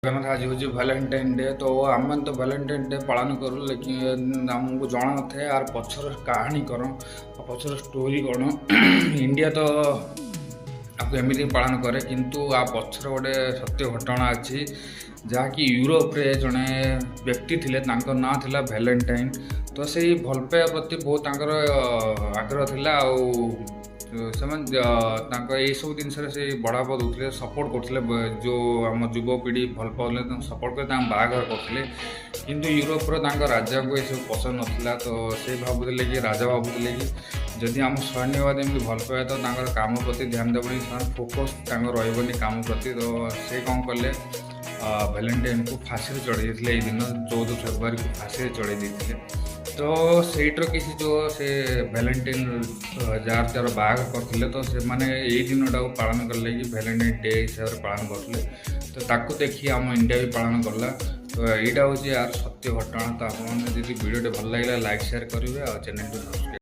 जगन्नाथ आज हूँ भैलेटाइन डे तो आम तो भैलेटाइन डे पालन करूँ लेकिन आमको जना न था यार पचर कहानी कौन पचर स्टोरी कौन इंडिया तो आपको एमती पालन करे किंतु आ पचर गोटे सत्य घटना अच्छी जहाँकि यूरोप रे जड़े व्यक्ति थे ना थिला भैलेटाइन तो से भल पाइबा प्रति बहुत आग्रह थिला से सब जिन से बढ़ावा दूसरे सपोर्ट करते जो आम युवपीढ़ी भल पाने सपोर्ट कर बाहाघर करते किंतु यूरोपर राजा को ये सब पसंद नाला तो से भावुले कि राजा भावुले कि जदि आम सैन्यवाद एमती भल पाए तो काम प्रति ध्यान देवनी फोकस रही काम प्रति तो से कौन कले भैलेटाइन को फाँसी चढ़ाई ये दिन 14 फेब्रुआरी को फाँसी चढ़ाई देते तो सेट्र किसी जो से भैलेटाइन जार जार बाघ करते तो से मैंने यही दिन टाक पालन कले कि भैलेटाइन डे हिसाब से पालन करते तो ताकू देखिए आम इंडिया भी पालन कला तो यहाँ हूँ यार सत्य घटना तो आपड़ी भिडियो भल लगे लाइक शेयर करेंगे और चैनल को सब्सक्राइब